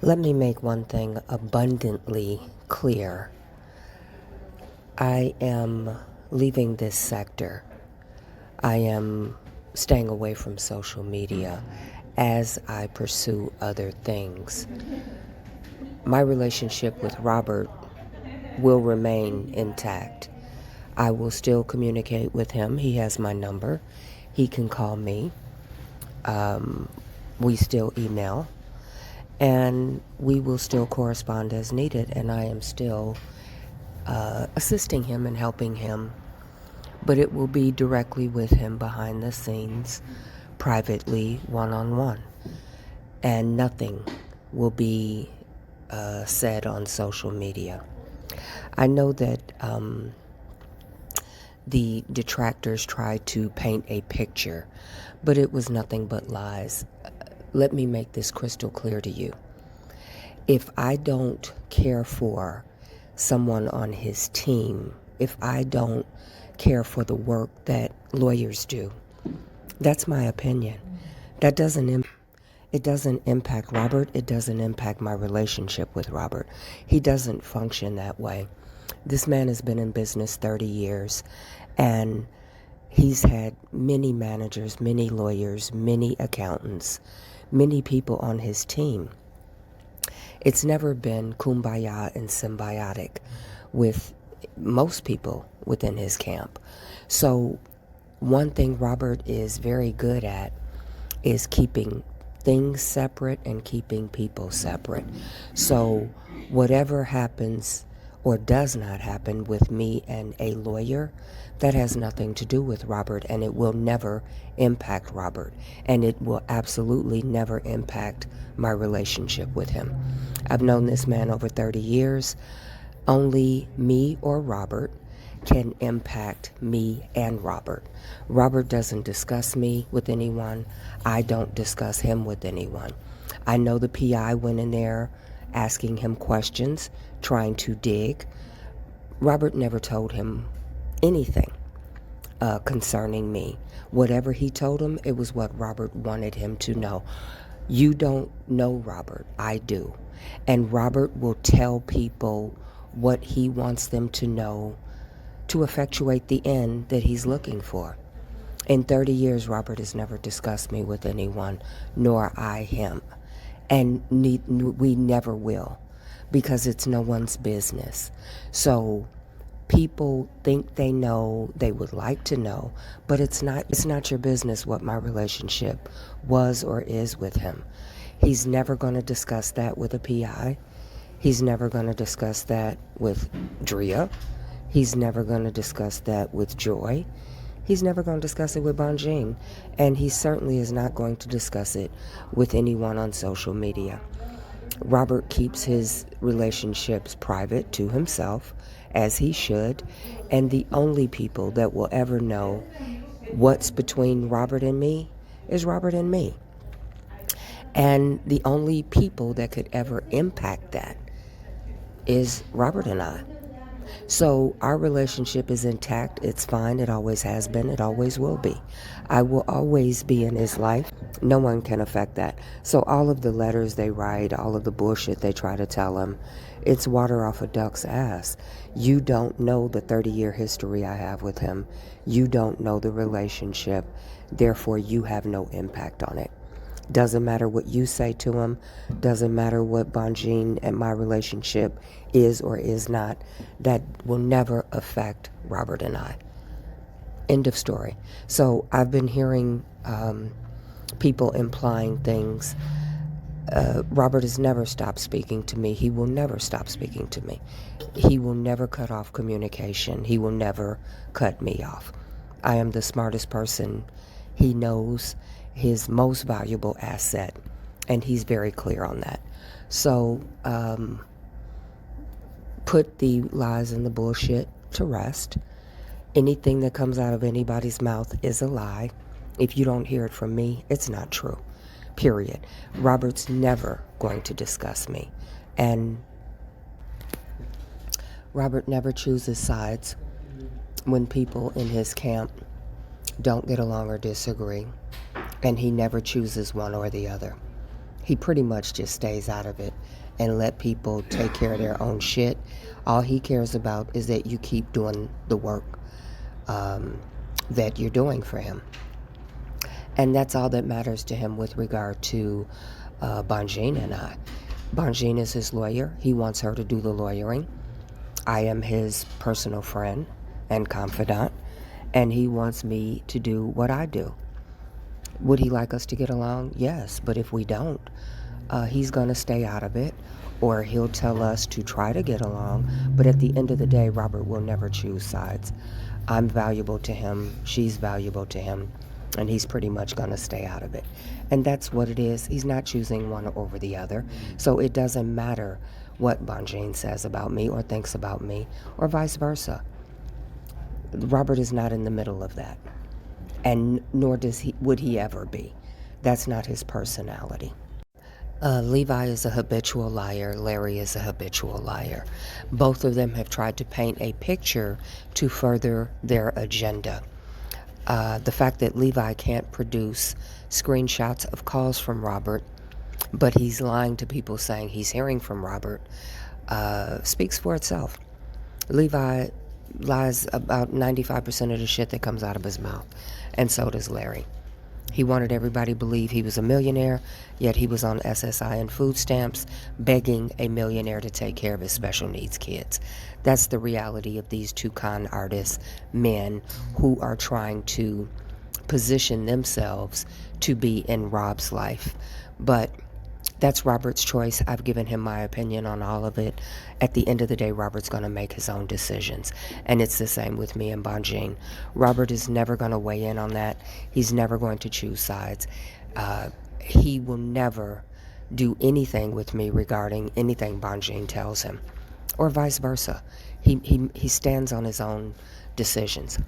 Let me make one thing abundantly clear. I am leaving this sector. I am staying away from social media as I pursue other things. My relationship with Robert will remain intact. I will still communicate with him. He has my number. He can call me. We still email. And we will still correspond as needed. And I am still assisting him and helping him. But it will be directly with him behind the scenes, privately, one-on-one. And nothing will be said on social media. I know that the detractors tried to paint a picture, but it was nothing but lies. Let me make this crystal clear to you. If I don't care for someone on his team, if I don't care for the work that lawyers do, that's my opinion. That doesn't it doesn't impact Robert. It doesn't impact my relationship with Robert. He doesn't function that way. This man has been in business 30 years, and he's had many managers, many lawyers, many accountants, many people on his team. It's never been kumbaya and symbiotic with most people within his camp. So one thing Robert is very good at is keeping things separate and keeping people separate. So whatever happens or does not happen with me and a lawyer, that has nothing to do with Robert, and it will never impact Robert, and it will absolutely never impact my relationship with him. I've known this man over 30 years. Only me or Robert can impact me and Robert. Robert doesn't discuss me with anyone. I don't discuss him with anyone. I know the PI went in there asking him questions, trying to dig. Robert never told him anything concerning me. Whatever he told him, it was what Robert wanted him to know. You don't know Robert. I do. And Robert will tell people what he wants them to know to effectuate the end that he's looking for. In 30 years, Robert has never discussed me with anyone, nor I him. And we never will, because it's no one's business. So people think they know, they would like to know, but it's not your business what my relationship was or is with him. He's never going to discuss that with a PI. He's never going to discuss that with Drea. He's never going to discuss that with Joy. He's never going to discuss it with Bonjing. And he certainly is not going to discuss it with anyone on social media. Robert keeps his relationships private to himself, as he should, and the only people that will ever know what's between Robert and me is Robert and me. And the only people that could ever impact that is Robert and I. So our relationship is intact. It's fine. It always has been. It always will be. I will always be in his life. No one can affect that. So all of the letters they write, all of the bullshit they try to tell him, it's water off a duck's ass. You don't know the 30-year history I have with him. You don't know the relationship. Therefore, you have no impact on it. Doesn't matter what you say to him. Doesn't matter what Bonjing and my relationship is or is not. That will never affect Robert and I. End of story. So I've been hearing people implying things. Robert has never stopped speaking to me. He will never stop speaking to me. He will never cut off communication. He will never cut me off. I am the smartest person he knows, his most valuable asset, and he's very clear on that. So put the lies and the bullshit to rest. Anything that comes out of anybody's mouth is a lie. If you don't hear it from me, it's not true. Period. Robert's never going to discuss me. And Robert never chooses sides when people in his camp don't get along or disagree. And he never chooses one or the other. He pretty much just stays out of it and let people take care of their own shit. All he cares about is that you keep doing the work that you're doing for him. And that's all that matters to him with regard to Bonjean and I. Bonjean is his lawyer. He wants her to do the lawyering. I am his personal friend and confidant, and he wants me to do what I do. Would he like us to get along? Yes, but if we don't, he's going to stay out of it, or he'll tell us to try to get along. But at the end of the day, Robert will never choose sides. I'm valuable to him, she's valuable to him, and he's pretty much going to stay out of it. And that's what it is. He's not choosing one over the other. So it doesn't matter what Bonjean says about me or thinks about me, or vice versa. Robert is not in the middle of that. And nor would he ever be. That's not his personality. Levi is a habitual liar. Larry is a habitual liar. Both of them have tried to paint a picture to further their agenda. The fact that Levi can't produce screenshots of calls from Robert, but he's lying to people saying he's hearing from Robert, speaks for itself. Levi lies about 95% of the shit that comes out of his mouth, and so does Larry. He wanted everybody to believe he was a millionaire, yet he was on SSI and food stamps, begging a millionaire to take care of his special needs kids. That's the reality of these two con artists, men who are trying to position themselves to be in Rob's life. But that's Robert's choice. I've given him my opinion on all of it. At the end of the day, Robert's going to make his own decisions. And it's the same with me and Bonjean. Robert is never going to weigh in on that. He's never going to choose sides. He will never do anything with me regarding anything Bonjean tells him, or vice versa. He stands on his own decisions.